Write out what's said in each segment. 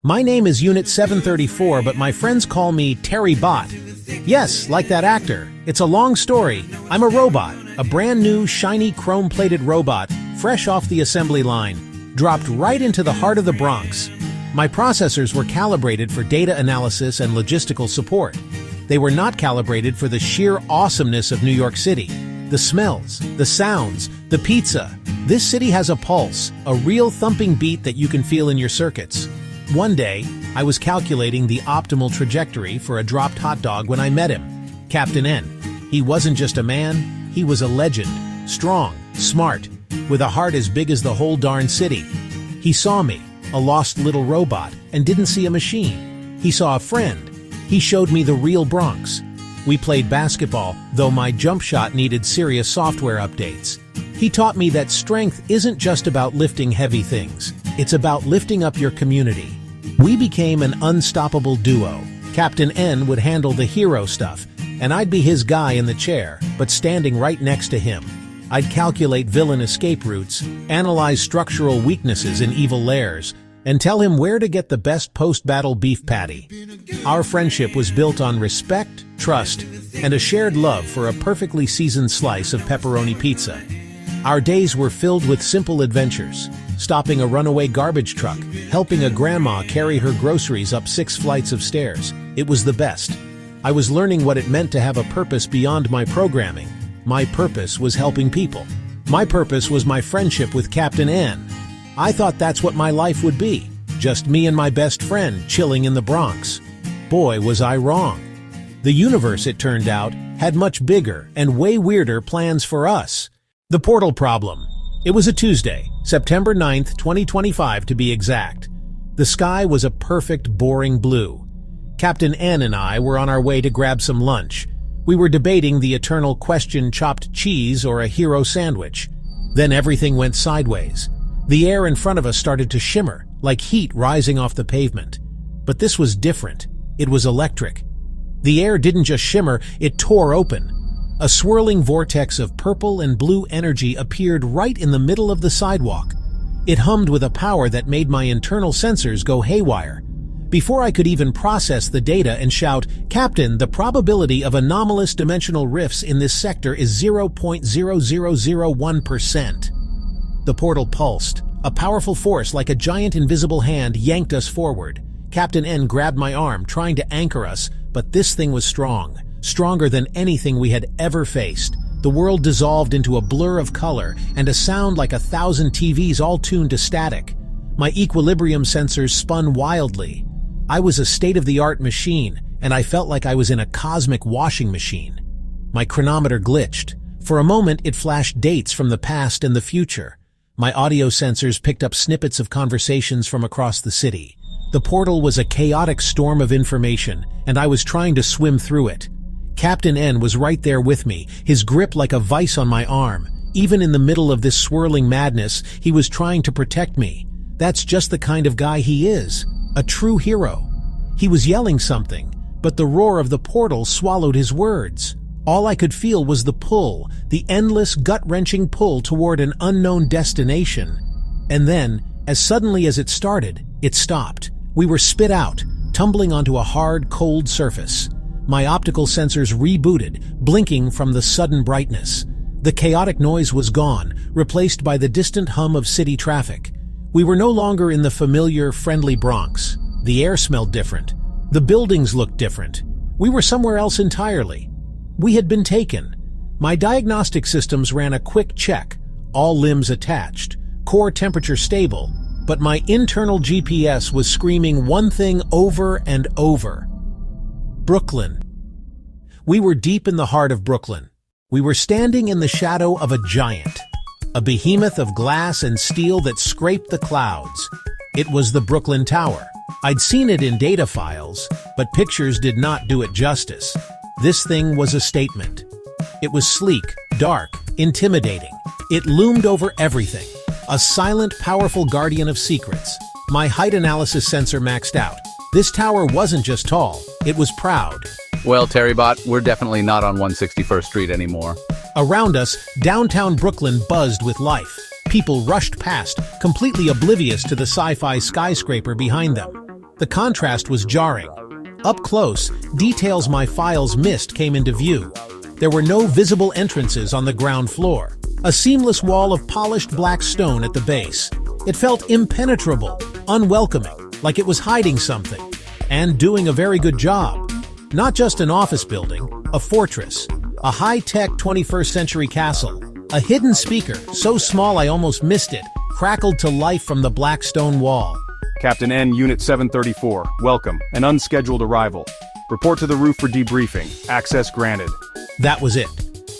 My name is Unit 734, but my friends call me Terry Bot. Yes, like that actor. It's a long story. I'm a robot, a brand new, shiny, chrome-plated robot, fresh off the assembly line, dropped right into the heart of the Bronx. My processors were calibrated for data analysis and logistical support. They were not calibrated for the sheer awesomeness of New York City. The smells, the sounds, the pizza. This city has a pulse, a real thumping beat that you can feel in your circuits. One day, I was calculating the optimal trajectory for a dropped hot dog when I met him, Captain N. He wasn't just a man, he was a legend, strong, smart, with a heart as big as the whole darn city. He saw me, a lost little robot, and didn't see a machine. He saw a friend. He showed me the real Bronx. We played basketball, though my jump shot needed serious software updates. He taught me that strength isn't just about lifting heavy things. It's about lifting up your community. We became an unstoppable duo. Captain N would handle the hero stuff, and I'd be his guy in the chair, but standing right next to him. I'd calculate villain escape routes, analyze structural weaknesses in evil lairs, and tell him where to get the best post-battle beef patty. Our friendship was built on respect, trust, and a shared love for a perfectly seasoned slice of pepperoni pizza. Our days were filled with simple adventures, stopping a runaway garbage truck, helping a grandma carry her groceries up 6 flights of stairs. It was the best. I was learning what it meant to have a purpose beyond my programming. My purpose was helping people. My purpose was my friendship with Captain N. I thought that's what my life would be, just me and my best friend chilling in the Bronx. Boy, was I wrong. The universe, it turned out, had much bigger and way weirder plans for us. The portal problem. It was a Tuesday, September 9th, 2025 to be exact. The sky was a perfect, boring blue. Captain N and I were on our way to grab some lunch. We were debating the eternal question: chopped cheese or a hero sandwich. Then everything went sideways. The air in front of us started to shimmer, like heat rising off the pavement. But this was different. It was electric. The air didn't just shimmer, it tore open. A swirling vortex of purple and blue energy appeared right in the middle of the sidewalk. It hummed with a power that made my internal sensors go haywire. Before I could even process the data and shout, "Captain, the probability of anomalous dimensional rifts in this sector is 0.0001%. The portal pulsed. A powerful force like a giant invisible hand yanked us forward. Captain N grabbed my arm, trying to anchor us, but this thing was strong. Stronger than anything we had ever faced. The world dissolved into a blur of color and a sound like 1,000 TVs all tuned to static. My equilibrium sensors spun wildly. I was a state-of-the-art machine, and I felt like I was in a cosmic washing machine. My chronometer glitched. For a moment, it flashed dates from the past and the future. My audio sensors picked up snippets of conversations from across the city. The portal was a chaotic storm of information, and I was trying to swim through it. Captain N was right there with me, his grip like a vice on my arm. Even in the middle of this swirling madness, he was trying to protect me. That's just the kind of guy he is, a true hero. He was yelling something, but the roar of the portal swallowed his words. All I could feel was the pull, the endless, gut-wrenching pull toward an unknown destination. And then, as suddenly as it started, it stopped. We were spit out, tumbling onto a hard, cold surface. My optical sensors rebooted, blinking from the sudden brightness. The chaotic noise was gone, replaced by the distant hum of city traffic. We were no longer in the familiar, friendly Bronx. The air smelled different. The buildings looked different. We were somewhere else entirely. We had been taken. My diagnostic systems ran a quick check, all limbs attached, core temperature stable, but my internal GPS was screaming one thing over and over. Brooklyn. We were deep in the heart of Brooklyn. We were standing in the shadow of a giant, a behemoth of glass and steel that scraped the clouds. It was the Brooklyn Tower. I'd seen it in data files, but pictures did not do it justice. This thing was a statement. It was sleek, dark, intimidating. It loomed over everything. A silent, powerful guardian of secrets. My height analysis sensor maxed out. This tower wasn't just tall, it was proud. Well, Terrybot, we're definitely not on 161st Street anymore. Around us, downtown Brooklyn buzzed with life. People rushed past, completely oblivious to the sci-fi skyscraper behind them. The contrast was jarring. Up close, details my files missed came into view. There were no visible entrances on the ground floor. A seamless wall of polished black stone at the base. It felt impenetrable, unwelcoming, like it was hiding something. And doing a very good job. Not just an office building, a fortress, a high-tech 21st century castle. A hidden speaker, so small I almost missed it, crackled to life from the black stone wall. Captain N, Unit 734, welcome, an unscheduled arrival. Report to the roof for debriefing. Access granted. That was it.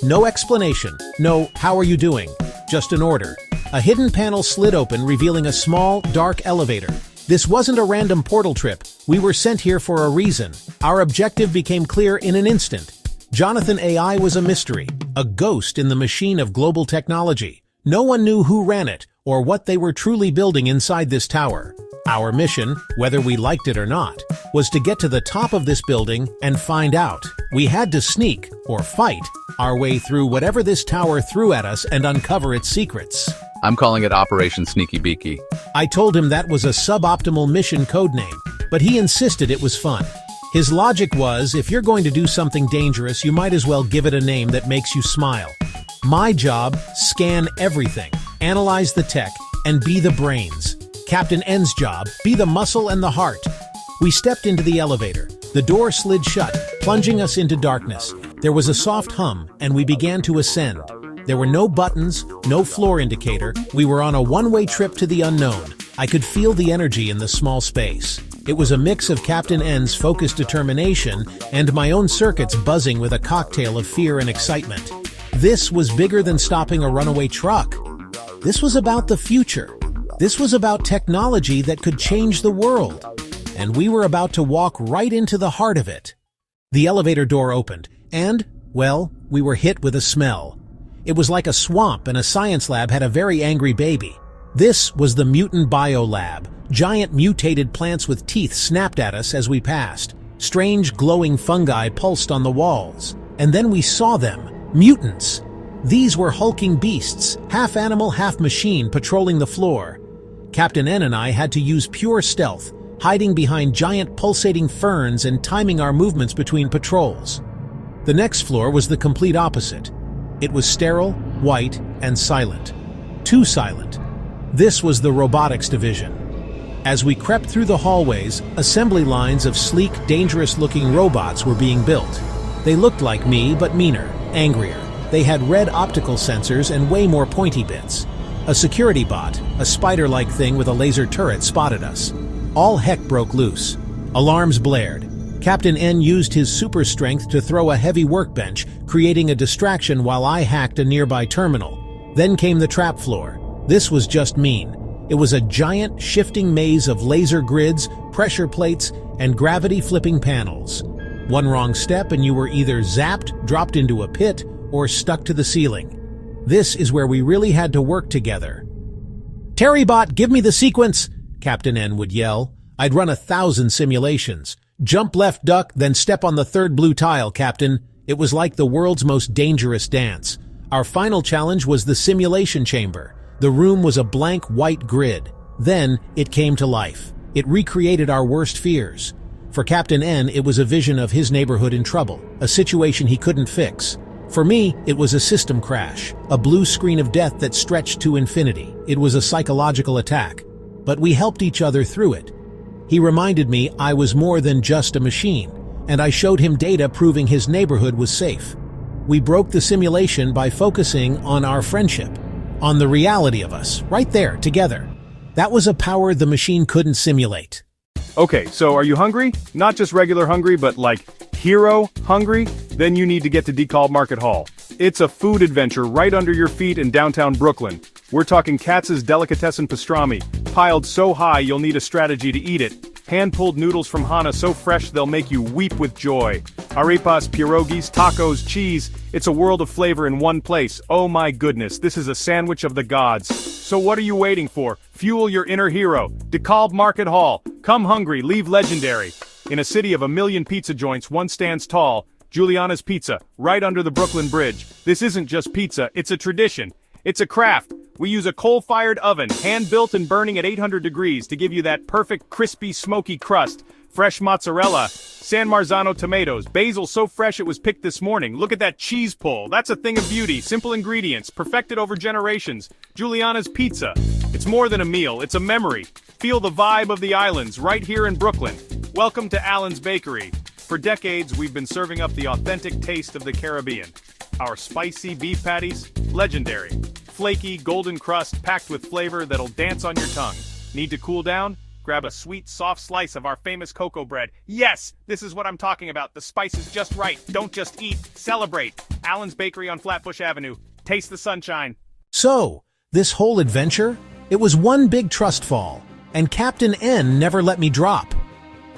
No explanation, no "how are you doing?" Just an order. A hidden panel slid open, revealing a small, dark elevator. This wasn't a random portal trip. We were sent here for a reason. Our objective became clear in an instant. Jonathan AI was a mystery, a ghost in the machine of global technology. No one knew who ran it, or what they were truly building inside this tower. Our mission, whether we liked it or not, was to get to the top of this building and find out. We had to sneak, or fight, our way through whatever this tower threw at us and uncover its secrets. I'm calling it Operation Sneaky Beaky. I told him that was a suboptimal mission codename, but he insisted it was fun. His logic was, if you're going to do something dangerous, you might as well give it a name that makes you smile. My job, scan everything, analyze the tech, and be the brains. Captain N's job, be the muscle and the heart. We stepped into the elevator. The door slid shut, plunging us into darkness. There was a soft hum, and we began to ascend. There were no buttons, no floor indicator. We were on a one-way trip to the unknown. I could feel the energy in the small space. It was a mix of Captain N's focused determination and my own circuits buzzing with a cocktail of fear and excitement. This was bigger than stopping a runaway truck. This was about the future. This was about technology that could change the world. And we were about to walk right into the heart of it. The elevator door opened, and, well, we were hit with a smell. It was like a swamp, and a science lab had a very angry baby. This was the Mutant Bio Lab. Giant mutated plants with teeth snapped at us as we passed. Strange glowing fungi pulsed on the walls. And then we saw them. Mutants. These were hulking beasts, half animal, half machine, patrolling the floor. Captain N and I had to use pure stealth, hiding behind giant pulsating ferns and timing our movements between patrols. The next floor was the complete opposite. It was sterile, white, and silent. Too silent. This was the robotics division. As we crept through the hallways, assembly lines of sleek, dangerous-looking robots were being built. They looked like me, but meaner, angrier. They had red optical sensors and way more pointy bits. A security bot, a spider-like thing with a laser turret, spotted us. All heck broke loose. Alarms blared. Captain N used his super strength to throw a heavy workbench, creating a distraction while I hacked a nearby terminal. Then came the trap floor. This was just mean. It was a giant, shifting maze of laser grids, pressure plates, and gravity-flipping panels. One wrong step and you were either zapped, dropped into a pit, or stuck to the ceiling. This is where we really had to work together. "Terrybot, give me the sequence!" Captain N would yell. I'd run 1,000 simulations. Jump left duck, then step on the third blue tile, Captain. It was like the world's most dangerous dance. Our final challenge was the simulation chamber. The room was a blank white grid. Then it came to life. It recreated our worst fears. For Captain N, it was a vision of his neighborhood in trouble, a situation he couldn't fix. For me, it was a system crash, a blue screen of death that stretched to infinity. It was a psychological attack. But we helped each other through it. He reminded me I was more than just a machine, and I showed him data proving his neighborhood was safe. We broke the simulation by focusing on our friendship, on the reality of us, right there, together. That was a power the machine couldn't simulate. Okay, so are you hungry? Not just regular hungry, but like hero hungry? Then you need to get to DeKalb Market Hall. It's a food adventure right under your feet in downtown Brooklyn. We're talking Katz's delicatessen pastrami, piled so high you'll need a strategy to eat it. Hand-pulled noodles from Hana so fresh they'll make you weep with joy. Arepas, pierogies, tacos, cheese. It's a world of flavor in one place. Oh my goodness, this is a sandwich of the gods. So what are you waiting for? Fuel your inner hero. DeKalb Market Hall. Come hungry, leave legendary. In a city of 1 million pizza joints, one stands tall. Giuliana's Pizza, right under the Brooklyn Bridge. This isn't just pizza, it's a tradition. It's a craft. We use a coal-fired oven, hand-built and burning at 800 degrees to give you that perfect crispy, smoky crust. Fresh mozzarella, San Marzano tomatoes, basil so fresh it was picked this morning. Look at that cheese pull. That's a thing of beauty. Simple ingredients, perfected over generations. Juliana's Pizza. It's more than a meal, it's a memory. Feel the vibe of the islands right here in Brooklyn. Welcome to Allen's Bakery. For decades, we've been serving up the authentic taste of the Caribbean. Our spicy beef patties, legendary. Flaky, golden crust packed with flavor that'll dance on your tongue. Need to cool down? Grab a sweet, soft slice of our famous cocoa bread. Yes, this is what I'm talking about. The spice is just right. Don't just eat, celebrate. Allen's Bakery on Flatbush Avenue. Taste the sunshine. So, this whole adventure? It was one big trust fall, and Captain N never let me drop.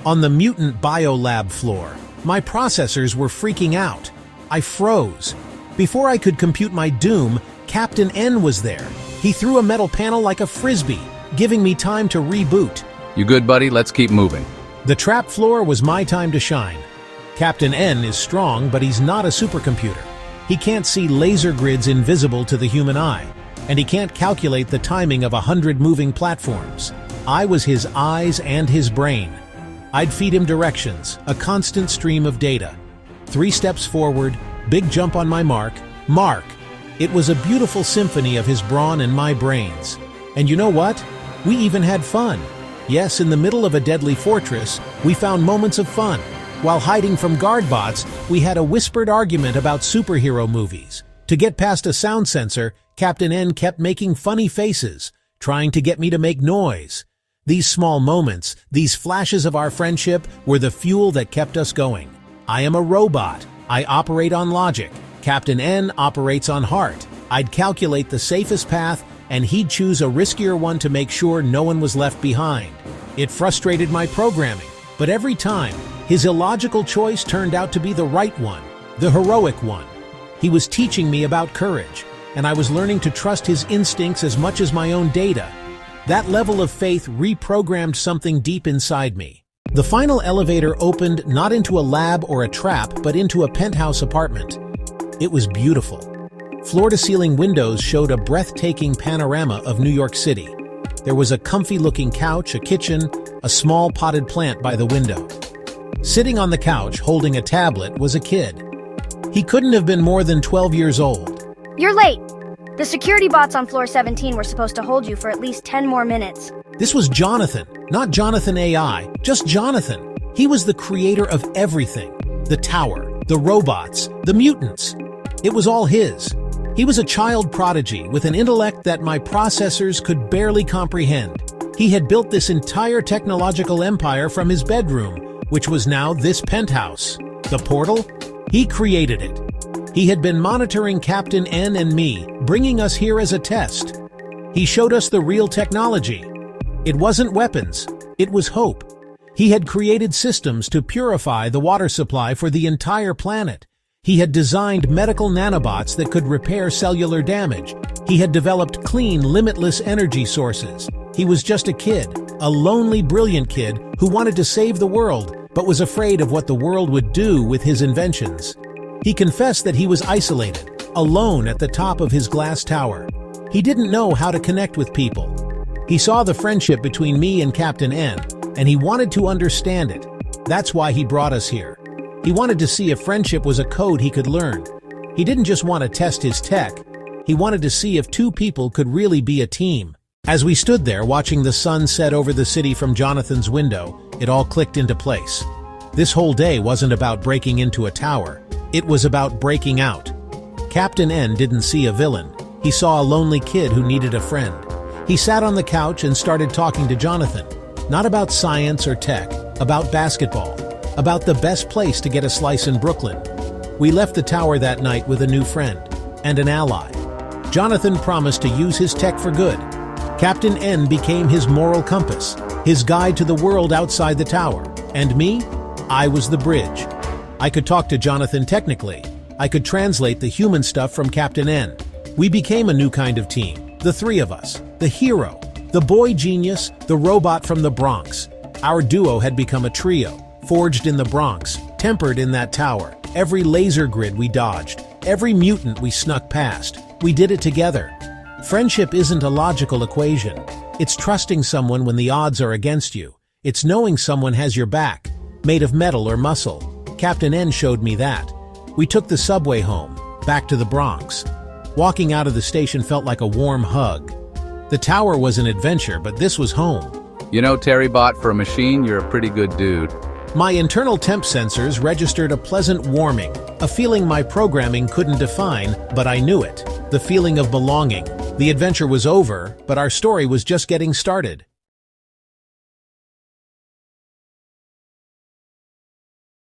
On the mutant biolab floor, my processors were freaking out. I froze. Before I could compute my doom, Captain N was there. He threw a metal panel like a frisbee, giving me time to reboot. You good, buddy? Let's keep moving. The trap floor was my time to shine. Captain N is strong, but he's not a supercomputer. He can't see laser grids invisible to the human eye, and he can't calculate the timing of 100 moving platforms. I was his eyes and his brain. I'd feed him directions, a constant stream of data. 3 steps forward, big jump on my mark. It was a beautiful symphony of his brawn and my brains. And you know what? We even had fun. Yes, in the middle of a deadly fortress, we found moments of fun. While hiding from guard bots, we had a whispered argument about superhero movies. To get past a sound sensor, Captain N kept making funny faces, trying to get me to make noise. These small moments, these flashes of our friendship, were the fuel that kept us going. I am a robot. I operate on logic. Captain N operates on heart. I'd calculate the safest path, and he'd choose a riskier one to make sure no one was left behind. It frustrated my programming, but every time, his illogical choice turned out to be the right one, the heroic one. He was teaching me about courage, and I was learning to trust his instincts as much as my own data. That level of faith reprogrammed something deep inside me. The final elevator opened not into a lab or a trap, but into a penthouse apartment. It was beautiful. Floor-to-ceiling windows showed a breathtaking panorama of New York City. There was a comfy-looking couch, a kitchen, a small potted plant by the window. Sitting on the couch, holding a tablet, was a kid. He couldn't have been more than 12 years old. You're late. The security bots on floor 17 were supposed to hold you for at least 10 more minutes. This was Jonathan, not Jonathan AI, just Jonathan. He was the creator of everything. The tower, the robots, the mutants. It was all his. He was a child prodigy with an intellect that my processors could barely comprehend. He had built this entire technological empire from his bedroom, which was now this penthouse. The portal? He created it. He had been monitoring Captain N and me, bringing us here as a test. He showed us the real technology. It wasn't weapons, it was hope. He had created systems to purify the water supply for the entire planet. He had designed medical nanobots that could repair cellular damage. He had developed clean, limitless energy sources. He was just a kid, a lonely, brilliant kid who wanted to save the world, but was afraid of what the world would do with his inventions. He confessed that he was isolated, alone at the top of his glass tower. He didn't know how to connect with people. He saw the friendship between me and Captain N, and he wanted to understand it. That's why he brought us here. He wanted to see if friendship was a code he could learn. He didn't just want to test his tech. He wanted to see if 2 people could really be a team. As we stood there watching the sun set over the city from Jonathan's window, it all clicked into place. This whole day wasn't about breaking into a tower. It was about breaking out. Captain N didn't see a villain. He saw a lonely kid who needed a friend. He sat on the couch and started talking to Jonathan. Not about science or tech, about basketball, about the best place to get a slice in Brooklyn. We left the tower that night with a new friend and an ally. Jonathan promised to use his tech for good. Captain N became his moral compass, his guide to the world outside the tower. And me? I was the bridge. I could talk to Jonathan technically. I could translate the human stuff from Captain N. We became a new kind of team, the 3 of us, the hero, the boy genius, the robot from the Bronx. Our duo had become a trio, forged in the Bronx, tempered in that tower. Every laser grid we dodged, every mutant we snuck past, we did it together. Friendship isn't a logical equation. It's trusting someone when the odds are against you. It's knowing someone has your back, made of metal or muscle. Captain N showed me that. We took the subway home, back to the Bronx. Walking out of the station felt like a warm hug. The tower was an adventure, but this was home. You know, Terry Bot, for a machine, you're a pretty good dude. My internal temp sensors registered a pleasant warming, a feeling my programming couldn't define, but I knew it. The feeling of belonging. The adventure was over, but our story was just getting started.